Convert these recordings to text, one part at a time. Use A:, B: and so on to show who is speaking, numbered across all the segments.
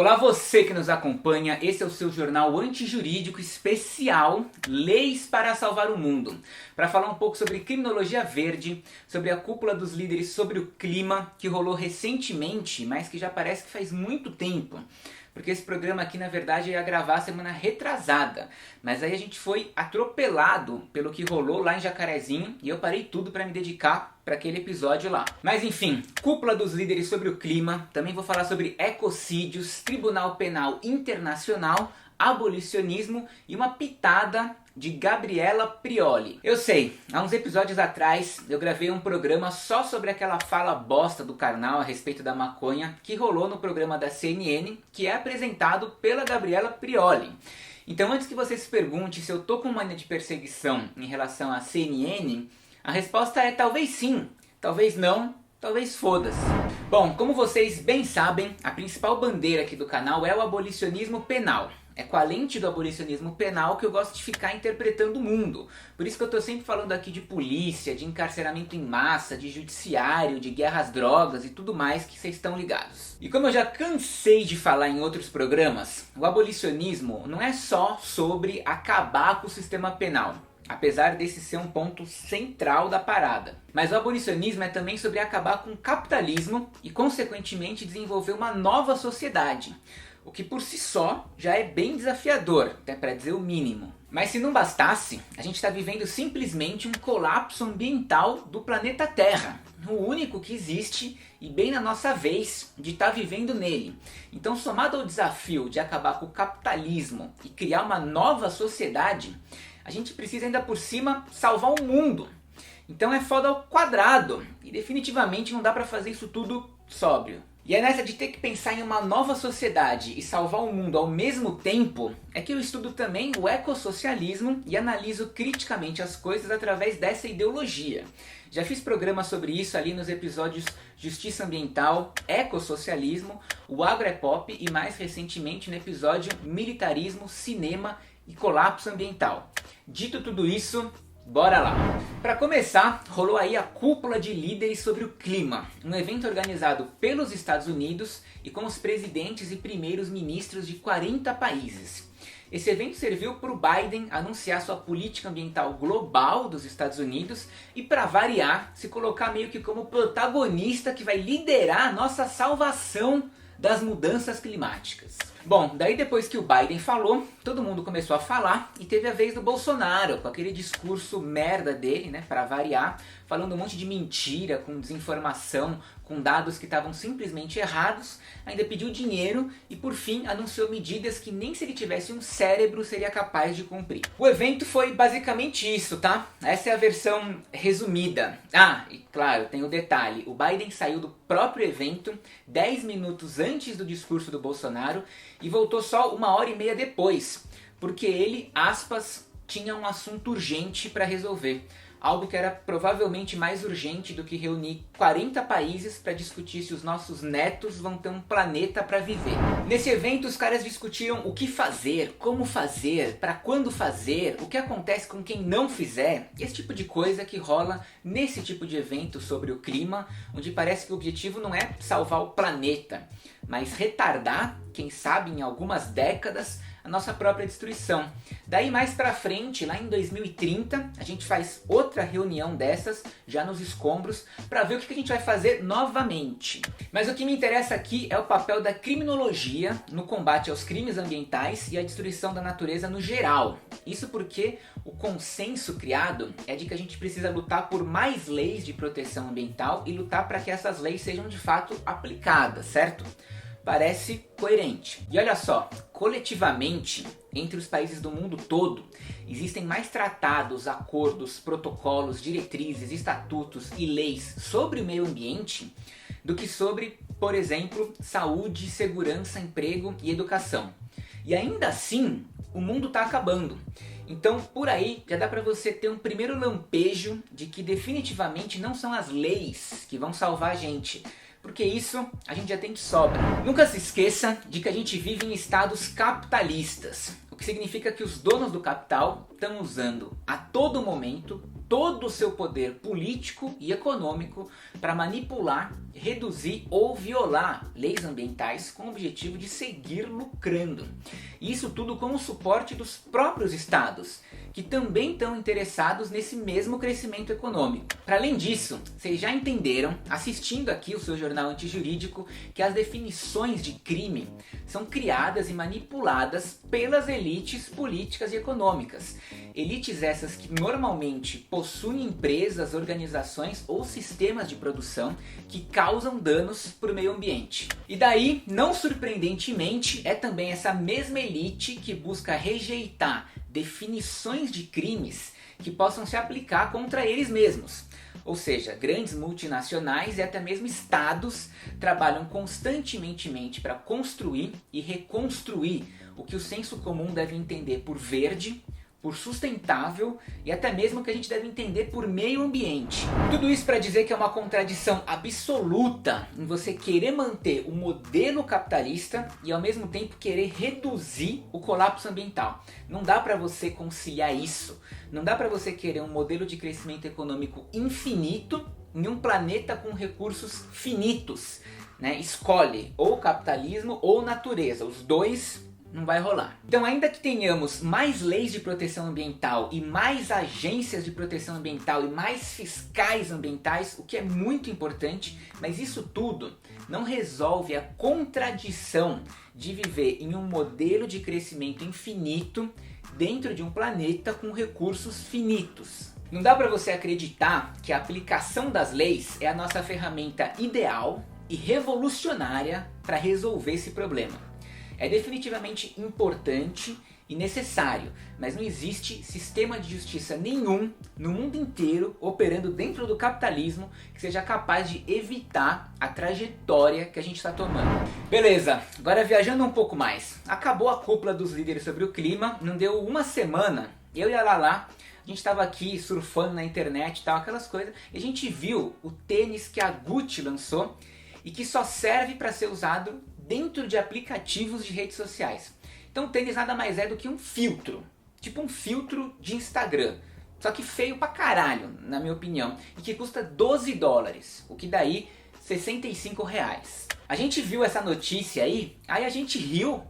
A: Olá você que nos acompanha, esse é o seu jornal antijurídico especial Leis para Salvar o Mundo, para falar um pouco sobre criminologia verde, sobre a cúpula dos líderes sobre o clima, que rolou recentemente, mas que já parece que faz muito tempo. Porque esse programa aqui na verdade ia gravar semana retrasada, mas aí a gente foi atropelado pelo que rolou lá em Jacarezinho e eu parei tudo para me dedicar para aquele episódio lá. Mas enfim, cúpula dos líderes sobre o clima, também vou falar sobre ecocídios, Tribunal Penal Internacional, abolicionismo e uma pitada de Gabriela Prioli. Eu sei, há uns episódios atrás eu gravei um programa só sobre aquela fala bosta do Karnal a respeito da maconha que rolou no programa da CNN, que é apresentado pela Gabriela Prioli. Então antes que você se pergunte se eu tô com mania de perseguição em relação à CNN, a resposta é talvez sim, talvez não, talvez foda-se. Bom, como vocês bem sabem, a principal bandeira aqui do canal é o abolicionismo penal. É com a lente do abolicionismo penal que eu gosto de ficar interpretando o mundo. Por isso que eu tô sempre falando aqui de polícia, de encarceramento em massa, de judiciário, de guerra às drogas e tudo mais que vocês estão ligados. E como eu já cansei de falar em outros programas, o abolicionismo não é só sobre acabar com o sistema penal, apesar desse ser um ponto central da parada. Mas o abolicionismo é também sobre acabar com o capitalismo e consequentemente desenvolver uma nova sociedade. O que por si só já é bem desafiador, até para dizer o mínimo. Mas se não bastasse, a gente está vivendo simplesmente um colapso ambiental do planeta Terra. O único que existe e bem na nossa vez de estar vivendo nele. Então, somado ao desafio de acabar com o capitalismo e criar uma nova sociedade, a gente precisa ainda por cima salvar o mundo. Então é foda ao quadrado e definitivamente não dá para fazer isso tudo sóbrio. E é nessa de ter que pensar em uma nova sociedade e salvar o mundo ao mesmo tempo, é que eu estudo também o ecossocialismo e analiso criticamente as coisas através dessa ideologia. Já fiz programa sobre isso ali nos episódios Justiça Ambiental, Ecossocialismo, o Agro é Pop e mais recentemente no episódio Militarismo, Cinema e Colapso Ambiental. Dito tudo isso, bora lá! Para começar, rolou aí a Cúpula de Líderes sobre o Clima, um evento organizado pelos Estados Unidos e com os presidentes e primeiros ministros de 40 países. Esse evento serviu para o Biden anunciar sua política ambiental global dos Estados Unidos e, para variar, se colocar meio que como protagonista que vai liderar a nossa salvação das mudanças climáticas. Bom, daí depois que o Biden falou, todo mundo começou a falar e teve a vez do Bolsonaro, com aquele discurso merda dele, né, para variar, falando um monte de mentira, com desinformação, com dados que estavam simplesmente errados, ainda pediu dinheiro e por fim anunciou medidas que nem se ele tivesse um cérebro seria capaz de cumprir. O evento foi basicamente isso, tá? Essa é a versão resumida. Ah, e claro, tem o detalhe, o Biden saiu do próprio evento 10 minutos antes do discurso do Bolsonaro e voltou só 1h30 depois, porque ele, aspas, tinha um assunto urgente para resolver. Algo que era provavelmente mais urgente do que reunir 40 países para discutir se os nossos netos vão ter um planeta para viver. Nesse evento os caras discutiram o que fazer, como fazer, para quando fazer, o que acontece com quem não fizer, esse tipo de coisa que rola nesse tipo de evento sobre o clima, onde parece que o objetivo não é salvar o planeta, mas retardar, quem sabe em algumas décadas, a nossa própria destruição. Daí mais pra frente, lá em 2030, a gente faz outra reunião dessas, já nos escombros, para ver o que a gente vai fazer novamente. Mas o que me interessa aqui é o papel da criminologia no combate aos crimes ambientais e à destruição da natureza no geral. Isso porque o consenso criado é de que a gente precisa lutar por mais leis de proteção ambiental e lutar para que essas leis sejam de fato aplicadas, certo? Parece coerente. E olha só, coletivamente, entre os países do mundo todo, existem mais tratados, acordos, protocolos, diretrizes, estatutos e leis sobre o meio ambiente do que sobre, por exemplo, saúde, segurança, emprego e educação. E ainda assim, o mundo está acabando. Então, por aí, já dá para você ter um primeiro lampejo de que definitivamente não são as leis que vão salvar a gente, porque isso a gente já tem de sobra. Nunca se esqueça de que a gente vive em estados capitalistas, o que significa que os donos do capital estão usando a todo momento todo o seu poder político e econômico para manipular reduzir ou violar leis ambientais com o objetivo de seguir lucrando. Isso tudo com o suporte dos próprios estados, que também estão interessados nesse mesmo crescimento econômico. Para além disso, vocês já entenderam, assistindo aqui o seu jornal antijurídico, que as definições de crime são criadas e manipuladas pelas elites políticas e econômicas. Elites essas que normalmente possuem empresas, organizações ou sistemas de produção que causam danos para o meio ambiente. E daí, não surpreendentemente, é também essa mesma elite que busca rejeitar definições de crimes que possam se aplicar contra eles mesmos. Ou seja, grandes multinacionais e até mesmo estados trabalham constantemente para construir e reconstruir o que o senso comum deve entender por verde, por sustentável e até mesmo o que a gente deve entender por meio ambiente. Tudo isso para dizer que é uma contradição absoluta em você querer manter o modelo capitalista e ao mesmo tempo querer reduzir o colapso ambiental. Não dá para você conciliar isso. Não dá para você querer um modelo de crescimento econômico infinito em um planeta com recursos finitos, né? Escolhe ou capitalismo ou natureza. Os dois não vai rolar. Então, ainda que tenhamos mais leis de proteção ambiental e mais agências de proteção ambiental e mais fiscais ambientais, o que é muito importante, mas isso tudo não resolve a contradição de viver em um modelo de crescimento infinito dentro de um planeta com recursos finitos. Não dá para você acreditar que a aplicação das leis é a nossa ferramenta ideal e revolucionária para resolver esse problema. É definitivamente importante e necessário, mas não existe sistema de justiça nenhum no mundo inteiro operando dentro do capitalismo que seja capaz de evitar a trajetória que a gente está tomando. Beleza, agora viajando um pouco mais. Acabou a cúpula dos líderes sobre o clima, não deu uma semana, eu e a Lala, a gente estava aqui surfando na internet e tal, aquelas coisas, e a gente viu o tênis que a Gucci lançou e que só serve para ser usado dentro de aplicativos de redes sociais. Então o tênis nada mais é do que um filtro, tipo um filtro de Instagram, só que feio pra caralho, na minha opinião, e que custa $12, o que daí R$65. A gente viu essa notícia aí a gente riu,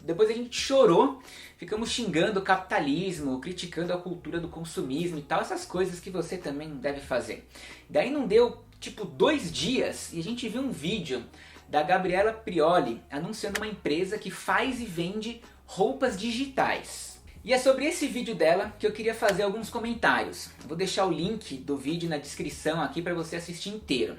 A: depois a gente chorou, ficamos xingando o capitalismo, criticando a cultura do consumismo e tal, essas coisas que você também deve fazer. Daí não deu tipo 2 dias e a gente viu um vídeo da Gabriela Prioli anunciando uma empresa que faz e vende roupas digitais. E é sobre esse vídeo dela que eu queria fazer alguns comentários. Vou deixar o link do vídeo na descrição aqui para você assistir inteiro.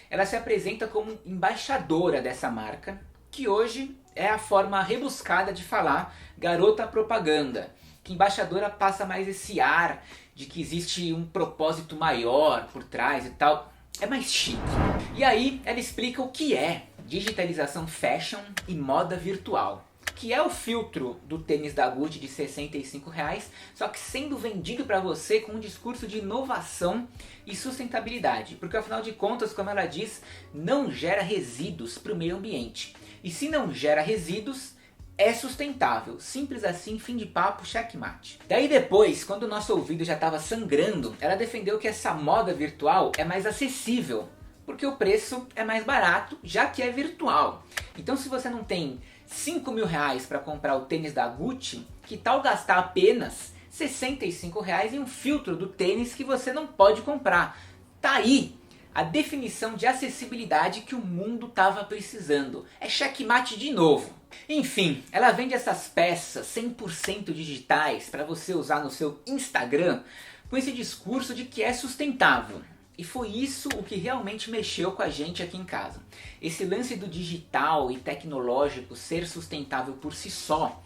A: Ela se apresenta como embaixadora dessa marca, que hoje é a forma rebuscada de falar garota propaganda. Que embaixadora passa mais esse ar de que existe um propósito maior por trás e tal. É mais chique. E aí ela explica o que é digitalização fashion e moda virtual. Que é o filtro do tênis da Gucci de R$65, só que sendo vendido para você com um discurso de inovação e sustentabilidade. Porque afinal de contas, como ela diz, não gera resíduos para o meio ambiente. E se não gera resíduos, é sustentável. Simples assim, fim de papo, checkmate. Daí depois, quando o nosso ouvido já estava sangrando, ela defendeu que essa moda virtual é mais acessível, porque o preço é mais barato, já que é virtual. Então se você não tem R$5.000 para comprar o tênis da Gucci, que tal gastar apenas R$65 em um filtro do tênis que você não pode comprar? Tá aí a definição de acessibilidade que o mundo estava precisando. É checkmate de novo. Enfim, ela vende essas peças 100% digitais para você usar no seu Instagram com esse discurso de que é sustentável. E foi isso o que realmente mexeu com a gente aqui em casa. Esse lance do digital e tecnológico ser sustentável por si só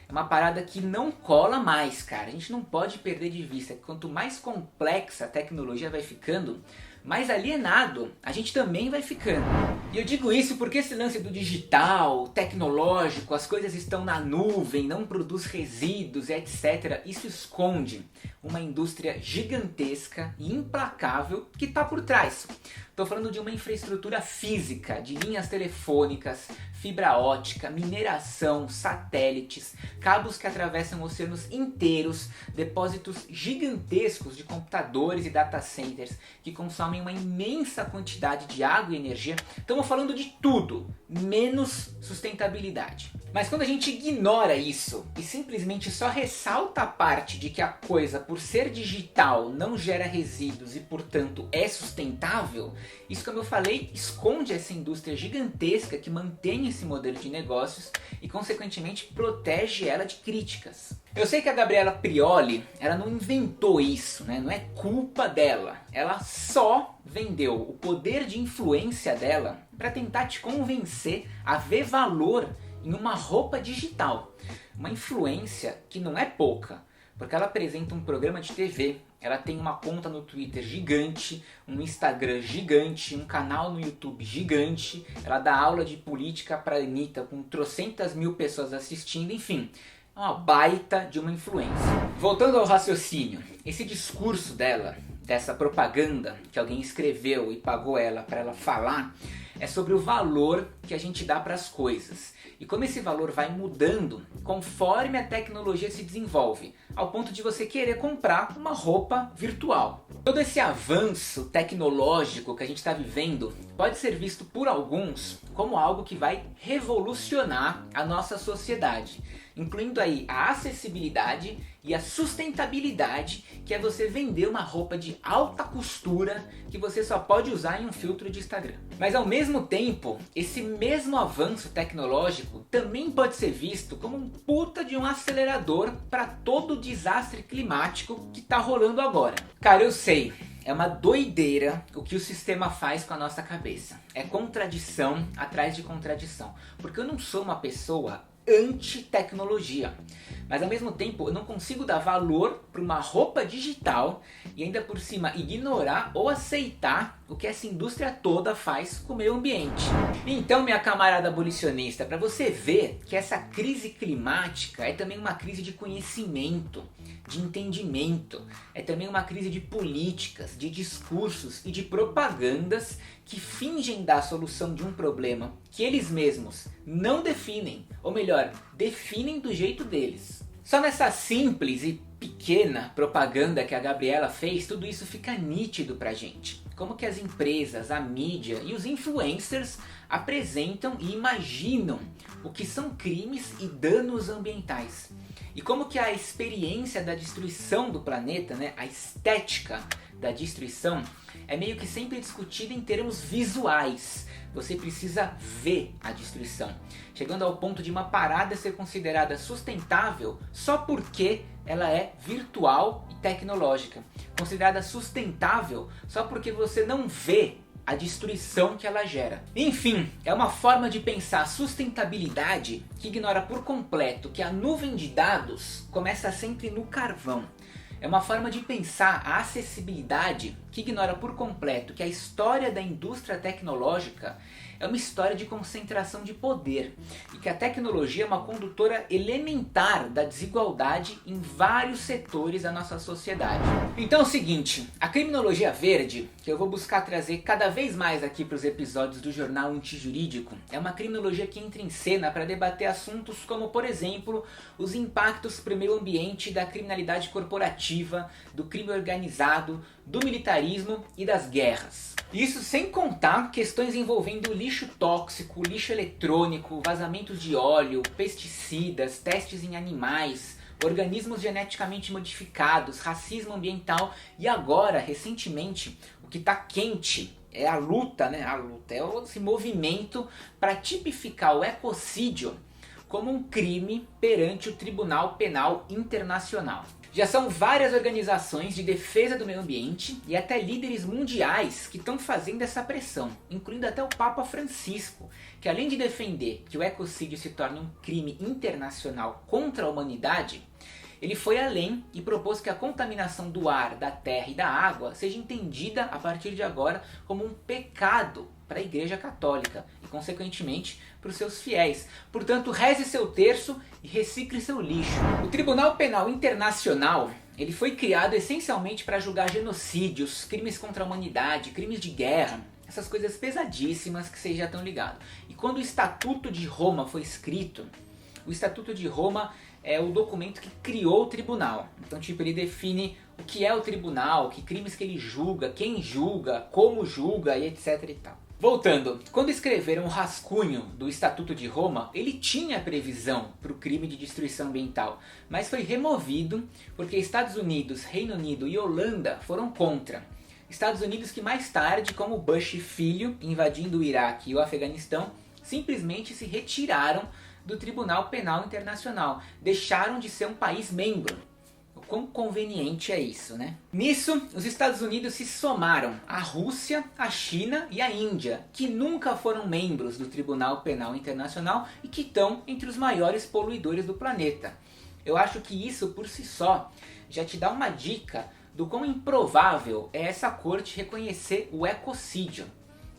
A: é uma parada que não cola mais, cara. A gente não pode perder de vista que quanto mais complexa a tecnologia vai ficando, mais alienado a gente também vai ficando. E eu digo isso porque esse lance do digital, tecnológico, as coisas estão na nuvem, não produz resíduos, etc. Isso esconde uma indústria gigantesca e implacável que está por trás. Estou falando de uma infraestrutura física, de linhas telefônicas, fibra ótica, mineração, satélites, cabos que atravessam oceanos inteiros, depósitos gigantescos de computadores e data centers que consomem uma imensa quantidade de água e energia. Estamos falando de tudo, menos sustentabilidade. Mas quando a gente ignora isso e simplesmente só ressalta a parte de que a coisa, por ser digital, não gera resíduos e portanto é sustentável, isso, como eu falei, esconde essa indústria gigantesca que mantém esse modelo de negócios e consequentemente protege ela de críticas. Eu sei que a Gabriela Prioli, ela não inventou isso, né? Não é culpa dela. Ela só vendeu o poder de influência dela para tentar te convencer a ver valor em uma roupa digital. Uma influência que não é pouca, porque ela apresenta um programa de TV, ela tem uma conta no Twitter gigante, um Instagram gigante, um canal no YouTube gigante, ela dá aula de política para a Anitta com trocentas mil pessoas assistindo, enfim, é uma baita de uma influência. Voltando ao raciocínio, esse discurso dela, dessa propaganda que alguém escreveu e pagou ela para ela falar, é sobre o valor que a gente dá para as coisas. E como esse valor vai mudando conforme a tecnologia se desenvolve, ao ponto de você querer comprar uma roupa virtual. Todo esse avanço tecnológico que a gente está vivendo pode ser visto por alguns como algo que vai revolucionar a nossa sociedade, incluindo aí a acessibilidade e a sustentabilidade, que é você vender uma roupa de alta costura que você só pode usar em um filtro de Instagram. Mas ao mesmo tempo, esse mesmo avanço tecnológico também pode ser visto como um puta de um acelerador para todo o desastre climático que tá rolando agora. Cara, eu sei, é uma doideira o que o sistema faz com a nossa cabeça. É contradição atrás de contradição, porque eu não sou uma pessoa anti-tecnologia, mas ao mesmo tempo eu não consigo dar valor para uma roupa digital e ainda por cima ignorar ou aceitar o que essa indústria toda faz com o meio ambiente. Então, minha camarada abolicionista, para você ver que essa crise climática é também uma crise de conhecimento, de entendimento, é também uma crise de políticas, de discursos e de propagandas que fingem dar a solução de um problema que eles mesmos não definem, ou melhor, definem do jeito deles. Só nessa simples e pequena propaganda que a Gabriela fez, tudo isso fica nítido pra gente. Como que as empresas, a mídia e os influencers apresentam e imaginam o que são crimes e danos ambientais. E como que a experiência da destruição do planeta, né, a estética da destruição, é meio que sempre discutida em termos visuais. Você precisa ver a destruição, chegando ao ponto de uma parada ser considerada sustentável só porque ela é virtual e tecnológica. Considerada sustentável só porque você não vê a destruição que ela gera. Enfim, é uma forma de pensar sustentabilidade que ignora por completo que a nuvem de dados começa sempre no carvão. É uma forma de pensar a acessibilidade que ignora por completo que a história da indústria tecnológica é uma história de concentração de poder e que a tecnologia é uma condutora elementar da desigualdade em vários setores da nossa sociedade. Então é o seguinte, a criminologia verde, que eu vou buscar trazer cada vez mais aqui para os episódios do Jornal Antijurídico, é uma criminologia que entra em cena para debater assuntos como, por exemplo, os impactos para o meio ambiente da criminalidade corporativa, do crime organizado, do militarismo e das guerras. Isso sem contar questões envolvendo lixo tóxico, lixo eletrônico, vazamentos de óleo, pesticidas, testes em animais, organismos geneticamente modificados, racismo ambiental e agora, recentemente, o que está quente é a luta, né? A luta é esse movimento para tipificar o ecocídio como um crime perante o Tribunal Penal Internacional. Já são várias organizações de defesa do meio ambiente e até líderes mundiais que estão fazendo essa pressão, incluindo até o Papa Francisco, que além de defender que o ecocídio se torne um crime internacional contra a humanidade, ele foi além e propôs que a contaminação do ar, da terra e da água seja entendida a partir de agora como um pecado para a Igreja Católica e, consequentemente, para os seus fiéis. Portanto, reze seu terço e recicle seu lixo. O Tribunal Penal Internacional, ele foi criado essencialmente para julgar genocídios, crimes contra a humanidade, crimes de guerra, essas coisas pesadíssimas que vocês já estão ligados. E quando o Estatuto de Roma foi escrito, o Estatuto de Roma é o documento que criou o tribunal. Então, tipo, ele define o que é o tribunal, que crimes que ele julga, quem julga, como julga e etc e tal. Voltando, quando escreveram o rascunho do Estatuto de Roma, ele tinha previsão para o crime de destruição ambiental, mas foi removido porque Estados Unidos, Reino Unido e Holanda foram contra. Estados Unidos que mais tarde, como Bush filho, invadindo o Iraque e o Afeganistão, simplesmente se retiraram do Tribunal Penal Internacional, deixaram de ser um país membro. O quão conveniente é isso, né? Nisso, os Estados Unidos se somaram à Rússia, à China e à Índia, que nunca foram membros do Tribunal Penal Internacional e que estão entre os maiores poluidores do planeta. Eu acho que isso por si só já te dá uma dica do quão improvável é essa corte reconhecer o ecocídio.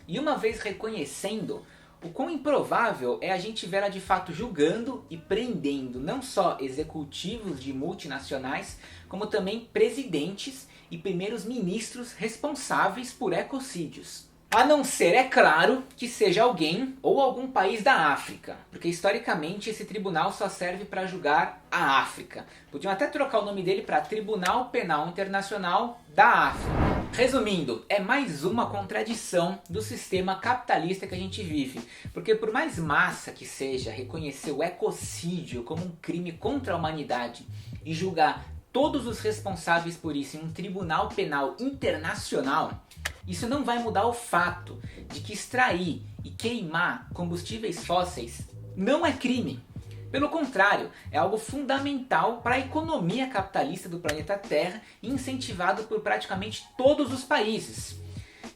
A: E uma vez reconhecendo, o quão improvável é a gente ver ela de fato julgando e prendendo não só executivos de multinacionais, como também presidentes e primeiros ministros responsáveis por ecocídios. A não ser, é claro, que seja alguém ou algum país da África, porque historicamente esse tribunal só serve para julgar a África. Podiam até trocar o nome dele para Tribunal Penal Internacional da África. Resumindo, é mais uma contradição do sistema capitalista que a gente vive, porque por mais massa que seja reconhecer o ecocídio como um crime contra a humanidade e julgar todos os responsáveis por isso em um tribunal penal internacional, isso não vai mudar o fato de que extrair e queimar combustíveis fósseis não é crime. Pelo contrário, é algo fundamental para a economia capitalista do planeta Terra e incentivado por praticamente todos os países.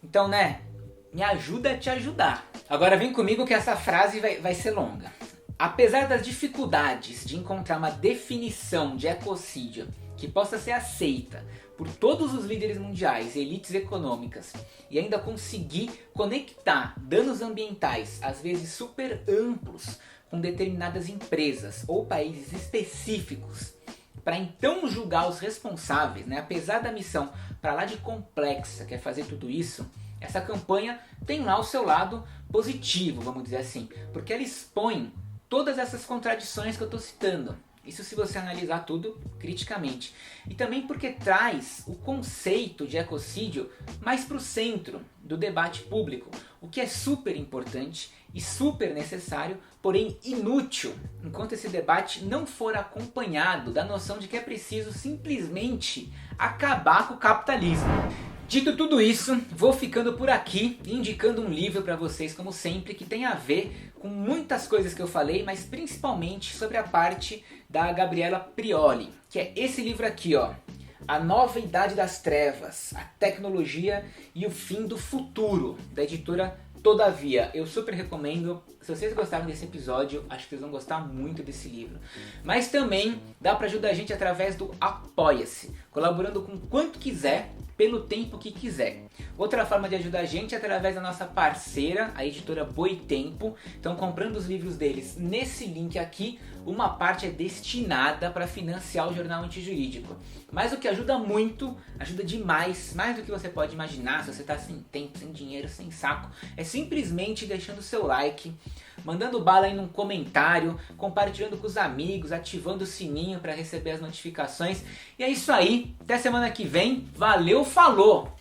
A: Então, né, me ajuda a te ajudar. Agora vem comigo que essa frase vai ser longa. Apesar das dificuldades de encontrar uma definição de ecocídio que possa ser aceita por todos os líderes mundiais e elites econômicas e ainda conseguir conectar danos ambientais, às vezes super amplos, com determinadas empresas ou países específicos, para então julgar os responsáveis, né? Apesar da missão para lá de complexa que é fazer tudo isso, essa campanha tem lá o seu lado positivo, vamos dizer assim, porque ela expõe todas essas contradições que eu estou citando. Isso se você analisar tudo criticamente. E também porque traz o conceito de ecocídio mais para o centro do debate público, o que é super importante e super necessário, porém inútil, enquanto esse debate não for acompanhado da noção de que é preciso simplesmente acabar com o capitalismo. Dito tudo isso, vou ficando por aqui, indicando um livro para vocês, como sempre, que tem a ver com muitas coisas que eu falei, mas principalmente sobre a parte da Gabriela Prioli, que é esse livro aqui, ó, A Nova Idade das Trevas, a Tecnologia e o Fim do Futuro, da editora Todavia. Eu super recomendo. Se vocês gostaram desse episódio, acho que vocês vão gostar muito desse livro. Mas também dá para ajudar a gente através do Apoia-se, colaborando com quanto quiser, pelo tempo que quiser. Outra forma de ajudar a gente é através da nossa parceira, a editora Boitempo. Então, comprando os livros deles nesse link aqui, uma parte é destinada para financiar o Jornal Antijurídico. Mas o que ajuda muito, ajuda demais, mais do que você pode imaginar, se você está sem tempo, sem dinheiro, sem saco, é simplesmente deixando o seu like, mandando bala aí num comentário, compartilhando com os amigos, ativando o sininho para receber as notificações. E é isso aí, até semana que vem, valeu, falou!